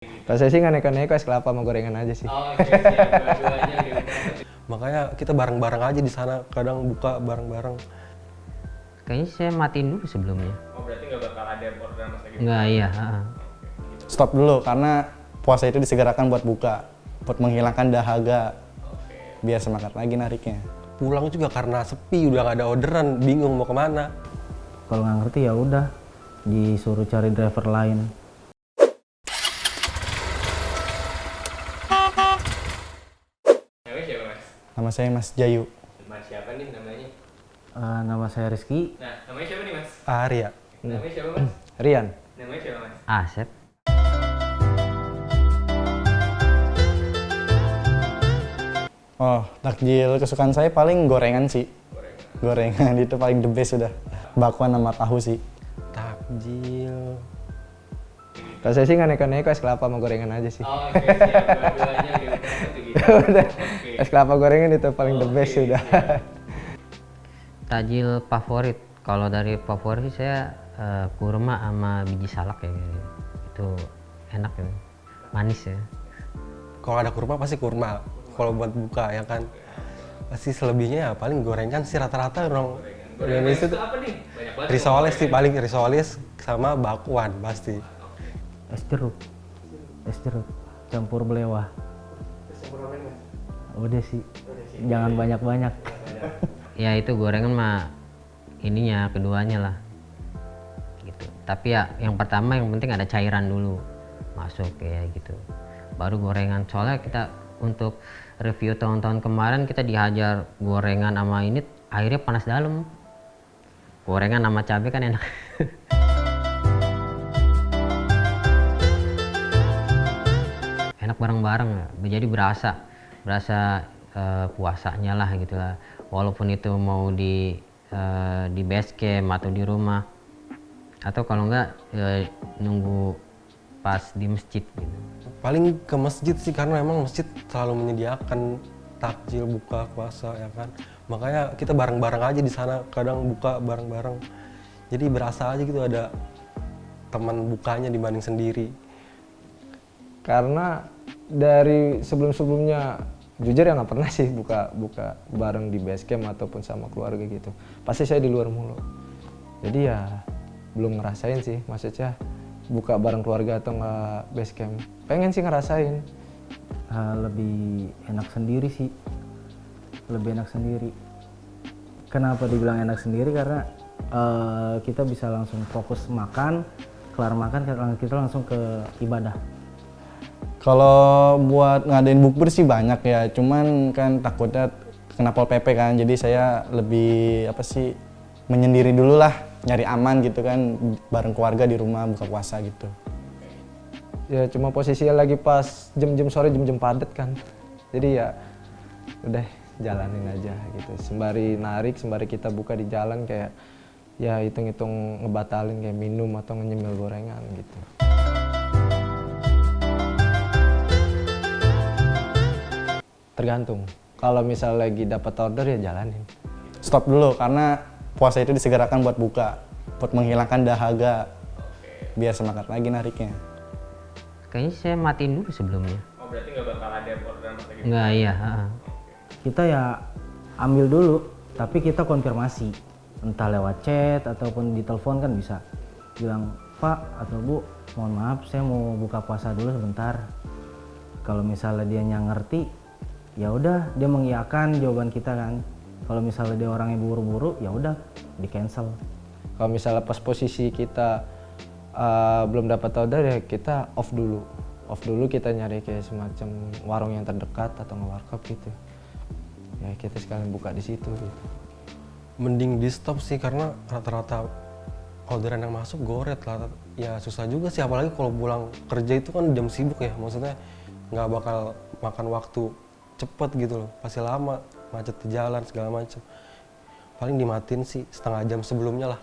Kalau saya sih nggak neko-neko, es kelapa sama gorengan aja sih. Oh, oke, siap. Dua-duanya diubah. Makanya kita bareng-bareng aja di sana, kadang buka bareng-bareng. Kayaknya saya matiin dulu sebelumnya. Oh, berarti nggak bakal ada orderan mas lagi? Enggak, iya. Heeh. Stop dulu karena puasa itu disegerakan buat buka, buat menghilangkan dahaga, biar semangat lagi nariknya. Pulang juga karena sepi, udah gak ada orderan, bingung mau kemana. Kalau nggak ngerti ya udah disuruh cari driver lain. Namanya siapa mas? Nama saya Mas Jayu. Mas siapa nih namanya? Nama saya Rizky. Nah, namanya siapa nih mas? Arya. Namanya siapa mas? Rian. Namanya siapa mas? Asep. Oh, takjil kesukaan saya paling gorengan sih. Gorengan itu paling the best sudah. Bakwan sama tahu sih. Takjil. Kalau saya sih nggak neko-neko, es kelapa sama gorengan aja sih. Oh, oke, siap. Dua-duanya diubah satu gitu. Udah. Oke. Es kelapa gorengan itu paling the best Oke, sudah. siap. Tajil favorit. Kalau dari favorit sih saya kurma sama biji salak ya. Itu enak ya. Manis ya. Kalau ada kurma pasti kurma. Kalau buat buka ya kan. Pasti selebihnya ya paling gorengan sih rata-rata orang Indonesia Itu tuh. apa nih? Banyak banget. Risoles sih paling risoles sama bakwan pasti. Es jeruk. Es jeruk campur belewah. Udah sih. Jangan banyak-banyak. Ya itu gorengan mah ininya keduanya lah. Gitu. Tapi ya yang pertama yang penting ada cairan dulu masuk ya gitu. Baru gorengan. Soalnya kita untuk review tahun-tahun kemarin kita dihajar gorengan sama ini airnya panas dalam. Gorengan sama cabai kan enak. Enak bareng-bareng ya. Jadi berasa puasanya lah gitu lah. Walaupun itu mau di base camp atau di rumah atau kalau enggak nunggu pas di masjid gitu. Paling ke masjid sih karena memang masjid selalu menyediakan takjil buka puasa ya kan. Makanya kita bareng-bareng aja di sana, kadang buka bareng-bareng. Jadi berasa aja gitu ada teman bukanya dibanding sendiri. Karena dari sebelum-sebelumnya jujur ya nggak pernah sih buka bareng di base camp ataupun sama keluarga gitu. Pasti saya di luar mulu. Jadi ya belum ngerasain sih, maksudnya buka bareng keluarga atau nggak base camp. Pengen sih ngerasain. Lebih enak sendiri sih. Lebih enak sendiri. Kenapa dibilang enak sendiri? Karena kita bisa langsung fokus makan, kelar makan kita langsung ke ibadah. Kalau buat ngadain bukber sih banyak ya, cuman kan takutnya kena Pol PP kan, jadi saya lebih menyendiri dulu lah, nyari aman gitu kan, bareng keluarga di rumah buka puasa gitu. Ya cuma posisinya lagi pas jam-jam sore, jam-jam padat kan. Jadi ya udah jalanin aja gitu. Sembari narik, sembari kita buka di jalan kayak ya hitung-hitung ngebatalin kayak minum atau ngenyemil gorengan gitu. Tergantung. Kalau misal lagi dapat order ya jalanin. Stop dulu karena puasa itu disegerakan buat buka, buat menghilangkan dahaga, biar semangat lagi nariknya. Kayaknya saya matiin dulu sebelumnya. Oh, berarti nggak bakal ada orderan mas lagi? Enggak, iya. Heeh. Kita ya ambil dulu, tapi kita konfirmasi. Entah lewat chat ataupun di telepon kan bisa. Bilang, Pak atau Bu, mohon maaf saya mau buka puasa dulu sebentar. Kalau misalnya dia ngerti, ya udah dia mengiyakan jawaban kita kan. Kalau misalnya dia orangnya buru-buru, ya udah di cancel. Kalau misalnya pas posisi kita belum dapat order ya kita off dulu. Off dulu kita nyari kayak semacam warung yang terdekat atau nge-warkop gitu. Ya kita sekalian buka di situ gitu. Mending di stop sih karena rata-rata orderan yang masuk goret lah. Ya susah juga sih, apalagi kalau pulang kerja itu kan jam sibuk ya. Maksudnya nggak bakal makan waktu cepet gitu loh. Pasti lama, macet di jalan segala macam. Paling dimatiin sih setengah jam sebelumnya lah.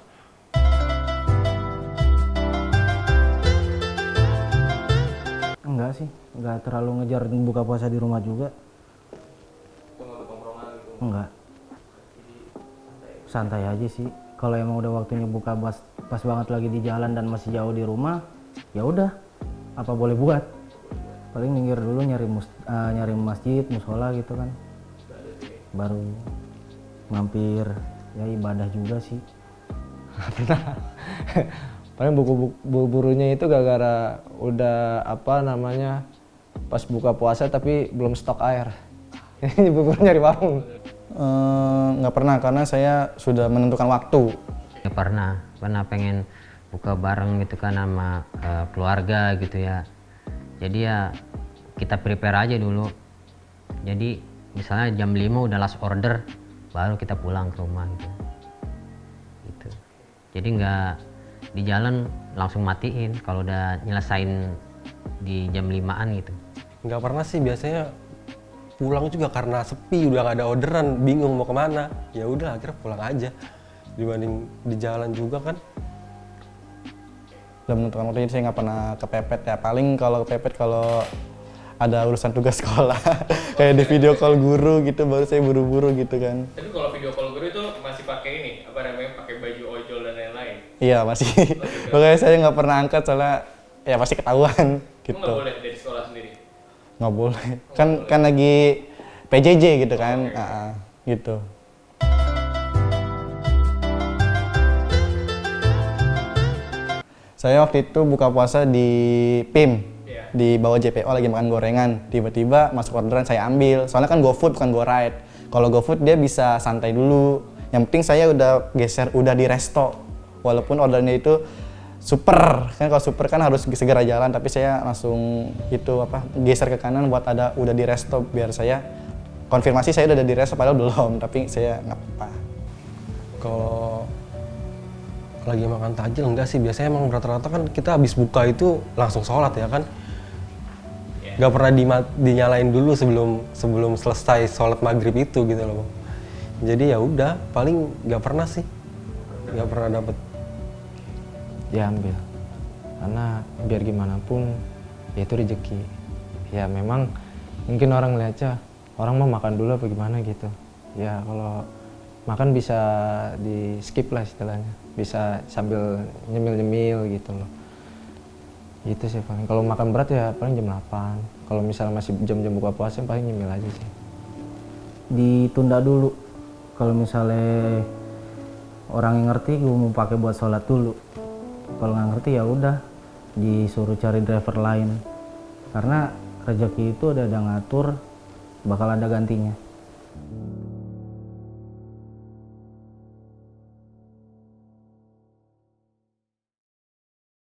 Enggak sih, enggak terlalu ngejar buka puasa di rumah juga. Enggak. Santai aja sih. Kalau emang udah waktunya buka pas banget lagi di jalan dan masih jauh di rumah, ya udah, apa boleh buat. paling minggir dulu nyari masjid, musola gitu kan, baru mampir ya ibadah juga sih. Pernah. Paling burunya itu gara-gara udah apa namanya pas buka puasa tapi belum stok air. Jadi buru nyari warung. Nggak pernah karena saya sudah menentukan waktu. Ya pernah pengen buka bareng gitu kan sama keluarga gitu ya. Jadi ya kita prepare aja dulu. Jadi misalnya jam 5 udah last order, baru kita pulang ke rumah gitu. Gitu. Jadi nggak di jalan langsung matiin kalau udah nyelesain di jam 5-an gitu. Nggak pernah sih, biasanya pulang juga karena sepi, udah nggak ada orderan, bingung mau kemana. Ya udah akhirnya pulang aja dibanding di jalan juga kan. Udah menentukan waktu, jadi saya nggak pernah kepepet ya. Paling kalau kepepet kalau ada urusan tugas sekolah kayak di video call guru gitu baru saya buru-buru gitu kan. Tapi kalau video call guru itu masih pakai ini, apa namanya, pakai baju ojol dan lain-lain. Iya masih. Makanya saya nggak pernah angkat soalnya ya pasti ketahuan Itu gitu. nggak boleh dari sekolah sendiri. Nggak boleh. Kan lagi PJJ gitu kan. Gitu. Saya waktu itu buka puasa di PIM, di bawah JPO lagi makan gorengan. Tiba-tiba masuk orderan saya ambil. Soalnya kan GoFood bukan GoRide. Kalau GoFood dia bisa santai dulu. Yang penting saya udah geser, udah di resto. Walaupun ordernya itu super, kan kalau super kan harus segera jalan. Tapi saya langsung itu geser ke kanan buat udah di resto biar saya konfirmasi saya udah ada di resto padahal belum. Tapi saya nggak apa-apa. Kalau lagi makan takjil enggak sih, biasanya emang rata-rata kan kita habis buka itu langsung sholat ya kan. Nggak pernah dinyalain dulu sebelum selesai sholat maghrib itu gitu loh Bang. Jadi ya udah, paling nggak pernah sih, nggak pernah dapet. Ya ambil, karena biar gimana pun ya itu rezeki. Ya memang mungkin orang lihatnya orang mau makan dulu apa gimana gitu. Ya kalau makan bisa di skip lah istilahnya, bisa sambil nyemil-nyemil gitu loh. Gitu sih paling. Kalau makan berat ya paling jam 8. Kalau misalnya masih jam-jam buka puasa paling nyemil aja sih. Ditunda dulu. Kalau misalnya orang yang ngerti gue mau pakai buat sholat dulu. Kalau nggak ngerti ya udah disuruh cari driver lain. Karena rezeki itu udah ngatur bakal ada gantinya.